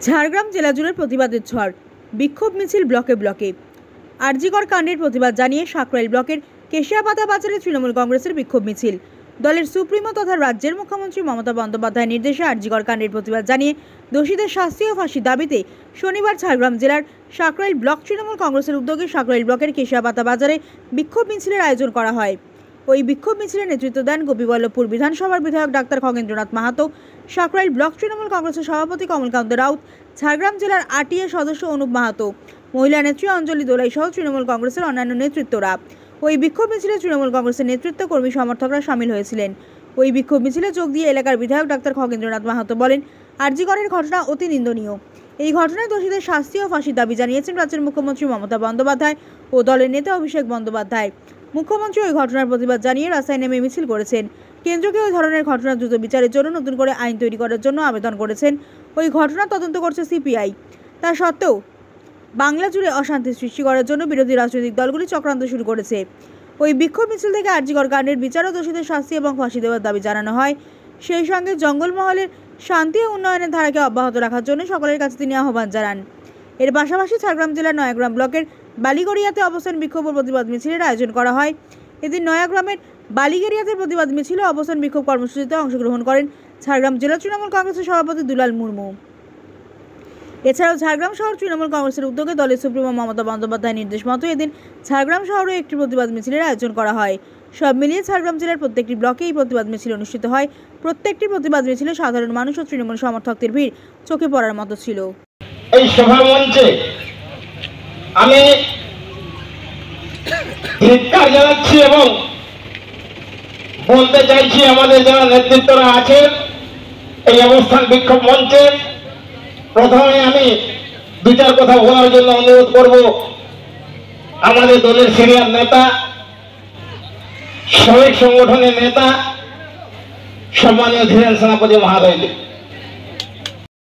ঝাড়গ্রাম জেলা জুড়ে প্রতিবাদের ঝড়, বিক্ষোভ মিছিল ব্লকে ব্লকে। আরজিকর কাণ্ডের প্রতিবাদ জানিয়ে সাকরাইল ব্লকের কেশিয়াপাতা বাজারে তৃণমূল কংগ্রেসের বিক্ষোভ মিছিল। দলের সুপ্রিমো তথা রাজ্যের মুখ্যমন্ত্রী মমতা বন্দ্যোপাধ্যায়ের নির্দেশে আরজিকর কাণ্ডের প্রতিবাদ জানিয়ে দোষীদের শাস্তি ও ফাঁসির দাবিতে শনিবার ঝাড়গ্রাম জেলার সাকরাইল ব্লক তৃণমূল কংগ্রেসের উদ্যোগে সাকরাইল ব্লকের কেশিয়াপাতা বাজারে বিক্ষোভ মিছিলের আয়োজন করা হয়। ওই বিক্ষোভ মিছিলের নেতৃত্ব দেন গোপীবল্লভপুর বিধানসভার বিধায়ক ডাক্তার খগেন্দ্রনাথ মাহাতো, সাকরাইল ব্লক তৃণমূল কংগ্রেসের সভাপতি কমলকান্ত রাউত, ঝাড়গ্রাম জেলার আরটিএ সদস্য অনুপ মাহাতো, মহিলা নেত্রী অঞ্জলি দোলাই সহ তৃণমূল কংগ্রেসের অন্যান্য নেতৃত্বরা। ওই বিক্ষোভ মিছিলে তৃণমূল কংগ্রেসের নেতৃত্ব কর্মী সমর্থকরা সামিল হয়েছিলেন। ওই বিক্ষোভ মিছিলে যোগ দিয়ে এলাকার বিধায়ক ডাক্তার খগেন্দ্রনাথ মাহাতো বলেন, আরজিকরের ঘটনা অতি নিন্দনীয়। এই ঘটনায় দোষীদের শাস্তি ও ফাঁসির দাবি জানিয়েছেন রাজ্যের মুখ্যমন্ত্রী মমতা বন্দ্যোপাধ্যায় ও দলের নেতা অভিষেক বন্দ্যোপাধ্যায়। মুখ্যমন্ত্রী ওই ঘটনার প্রতিবাদ জানিয়ে রাস্তায় নেমে মিছিল করেছেন। কেন্দ্রকে ওই ধরনের ঘটনার দ্রুত বিচারের জন্য নতুন করে আইন তৈরি করার জন্য আবেদন করেছেন। ওই ঘটনার তদন্ত করছে সিপিআই। তা সত্ত্বেও বাংলা জুড়ে অশান্তি সৃষ্টি করার জন্য বিরোধী রাজনৈতিক দলগুলি চক্রান্ত শুরু করেছে। ওই বিক্ষোভ মিছিল থেকে আরজিকর কাণ্ডের বিচার ও দোষীদের শাস্তি এবং ফাঁসি দেওয়ার দাবি জানানো হয়। সেই সঙ্গে জঙ্গলমহলের শান্তি ও উন্নয়নের ধারাকে অব্যাহত রাখার জন্য সকলের কাছে তিনি আহ্বান জানান। এর পাশাপাশি ঝাড়গ্রাম জেলার নয়াগ্রাম ব্লকের বালিগড়িয়াতে অবস্থান বিক্ষোভ ও প্রতিবাদ মিছিলের আয়োজন করা হয়। এদিন নয়াগ্রামের বালিগড়িয়াতে প্রতিবাদ মিছিল ও অবস্থান বিক্ষোভ কর্মসূচিতে অংশগ্রহণ করেন ঝাড়গ্রাম জেলা তৃণমূল কংগ্রেসের সভাপতি দুলাল মুর্মু। এছাড়াও ঝাড়গ্রাম শহর তৃণমূল কংগ্রেসের উদ্যোগে দলের সুপ্রিমো মমতা বন্দ্যোপাধ্যায়ের নির্দেশ মতো এদিন ঝাড়গ্রাম শহরে একটি প্রতিবাদ মিছিলের আয়োজন করা হয়। সব মিলিয়ে ঝাড়গ্রাম জেলার প্রত্যেকটি ব্লকে এই প্রতিবাদ মিছিল অনুষ্ঠিত হয়। প্রত্যেকটি প্রতিবাদ মিছিলে সাধারণ মানুষ ও তৃণমূল সমর্থকদের ভিড় চোখে পড়ার মতো ছিল। এই সভা মঞ্চে আমি ধিক্কার জানাচ্ছি এবং বলতে চাইছি আমাদের যারা নেতৃত্বরা আছেন এই অবস্থান বিক্ষোভ মঞ্চে, প্রথমে আমি দু চার কথা বলার জন্য অনুরোধ করব আমাদের দলের সিনিয়র নেতা, শ্রমিক সংগঠনের নেতা, সম্মানীয় ধীরেন সেনাপতি মহোদয়কে।